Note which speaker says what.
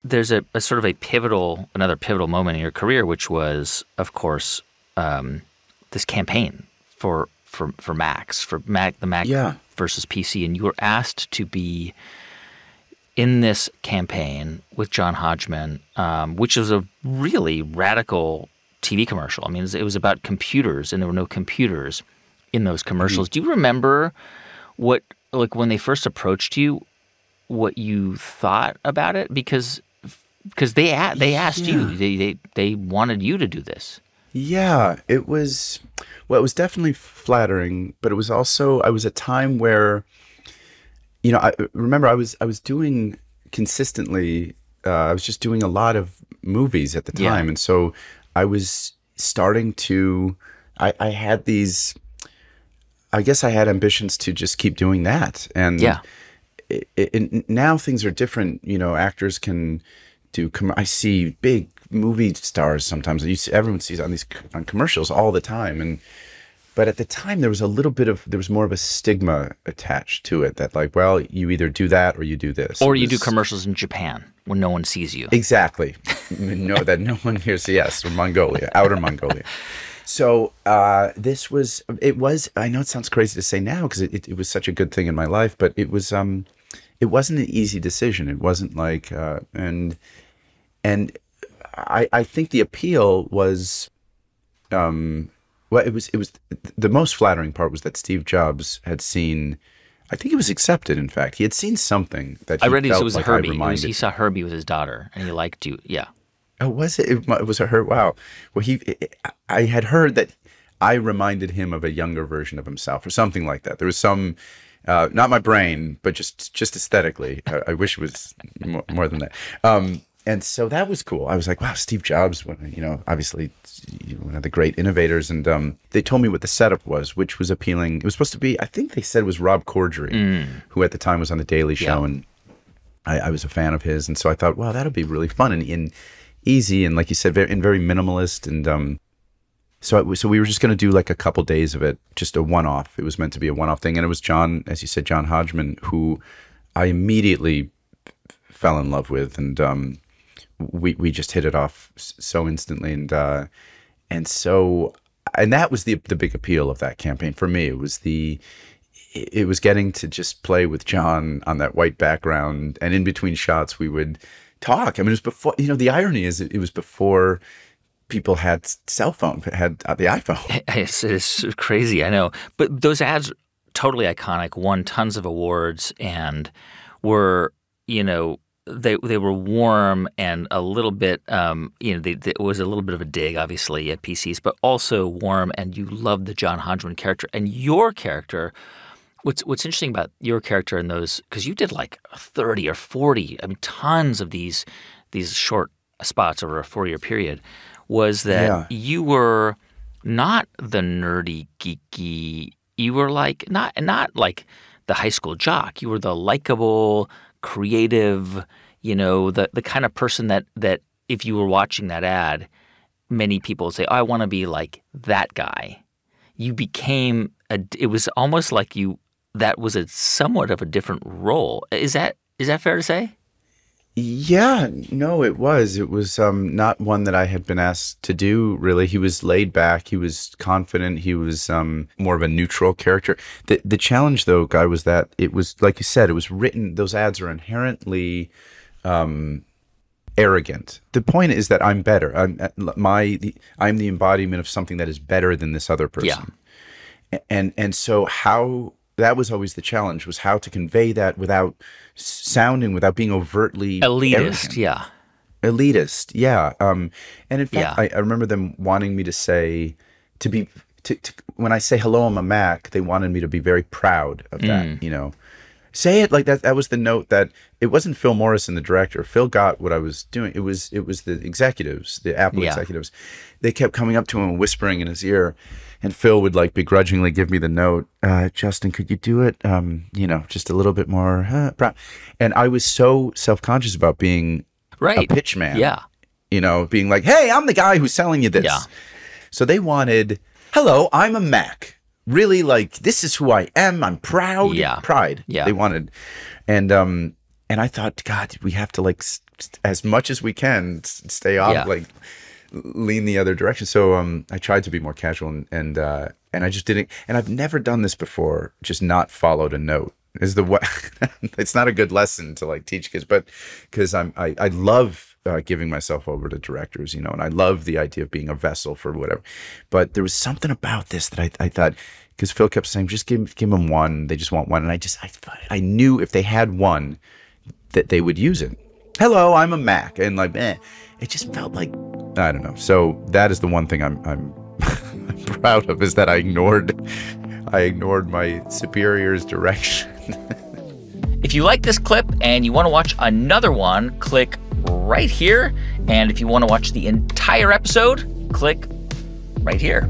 Speaker 1: there's a sort of another pivotal moment in your career, which was, of course, this campaign for Macs, the Mac versus PC, and you were asked to be in this campaign with John Hodgman, which was a really radical TV commercial. I mean, it was about computers, and there were no computers in those commercials. Do you remember when they first approached you, what you thought about it? Because they asked you, they wanted you to do this.
Speaker 2: Yeah, it was definitely flattering, but it was also, I was a time where, I remember I was doing consistently, I was just doing a lot of movies at the time. And so I was starting to, I had these, I guess I had ambitions to just keep doing that. And now things are different. Actors can do, I see big movie stars sometimes. Everyone sees on commercials all the time. But at the time there was more of a stigma attached to it, that like, well, you either do that or you do this.
Speaker 1: Or you do commercials in Japan when no one sees you.
Speaker 2: Exactly. that no one hears, yes, or Mongolia, outer Mongolia. So I know it sounds crazy to say now because it was such a good thing in my life, but it wasn't an easy decision. It wasn't like, and I think the appeal was, it was the most flattering part was that Steve Jobs had seen, I think it was accepted, in fact. He had seen something that he felt like
Speaker 1: Herbie.
Speaker 2: I
Speaker 1: He saw Herbie with his daughter, and he liked you. Yeah.
Speaker 2: Oh, was it? It was a her. Wow. Well, I had heard that I reminded him of a younger version of himself, or something like that. There was some, not my brain, but just aesthetically. I wish it was more than that. And so that was cool. I was like, wow, Steve Jobs, obviously one of the great innovators. And they told me what the setup was, which was appealing. It was supposed to be, I think they said it was Rob Corddry, who at the time was on The Daily Show. And I was a fan of his. And so I thought, wow, that'll be really fun and easy. And like you said, very minimalist. And so we were just going to do like a couple days of it, just a one-off. It was meant to be a one-off thing. And it was John, as you said, John Hodgman, who I immediately fell in love with. And we just hit it off so instantly, and that was the big appeal of that campaign for me. It was getting to just play with John on that white background, and in between shots we would talk. I mean, it was before, the irony is it was before people had cell phone, had the iPhone.
Speaker 1: It's crazy, I know. But those ads, totally iconic, won tons of awards, and were, they were warm and a little bit, it was a little bit of a dig, obviously, at PCs, but also warm, and you loved the John Hodgman character. And your character, what's interesting about your character in those, because you did like 30 or 40, I mean, tons of these short spots over a 4-year period, was that you were not the nerdy, geeky, you were like, not like the high school jock, you were the likable, creative, the kind of person that if you were watching that ad, many people would say, oh, I want to be like that guy. You became it was almost like that was a somewhat of a different role. Is that fair to say?
Speaker 2: Yeah, no, it was not one that I had been asked to do, really. He was laid back. He was confident. He was more of a neutral character. The challenge, though, Guy, was that it was, like you said, it was written, those ads are inherently arrogant. The point is that I'm better. I'm the embodiment of something that is better than this other person. Yeah. And so how... that was always the challenge, was how to convey that without being overtly
Speaker 1: elitist.
Speaker 2: Arrogant. Elitist, yeah. And in fact, I remember them wanting me to say, when I say hello, I'm a Mac, they wanted me to be very proud of that, Say it like that. That was the note. That it wasn't Phil Morrison, the director. Phil got what I was doing. It was the executives, the Apple executives. They kept coming up to him and whispering in his ear. And Phil would like begrudgingly give me the note, Justin, could you do it? Just a little bit more proud. And I was so self-conscious about being a pitch man. Yeah. Being like, hey, I'm the guy who's selling you this. Yeah. So they wanted, hello, I'm a Mac. Really, like, this is who I am. I'm proud. Yeah. Pride. Yeah. They wanted. And I thought, God, we have to like as much as we can stay off, like lean the other direction. So I tried to be more casual, and I just didn't. And I've never done this before. Just not followed a note is the way. It's not a good lesson to like teach kids, but because I love giving myself over to directors, you know, and I love the idea of being a vessel for whatever. But there was something about this that I thought, because Phil kept saying, just give them one. They just want one, and I knew if they had one, that they would use it. Hello, I'm a Mac, and like, it just felt like, I don't know. So that is the one thing I'm I'm proud of, is that I ignored my superior's direction.
Speaker 1: If you like this clip and you want to watch another one, click right here. And if you want to watch the entire episode, click right here.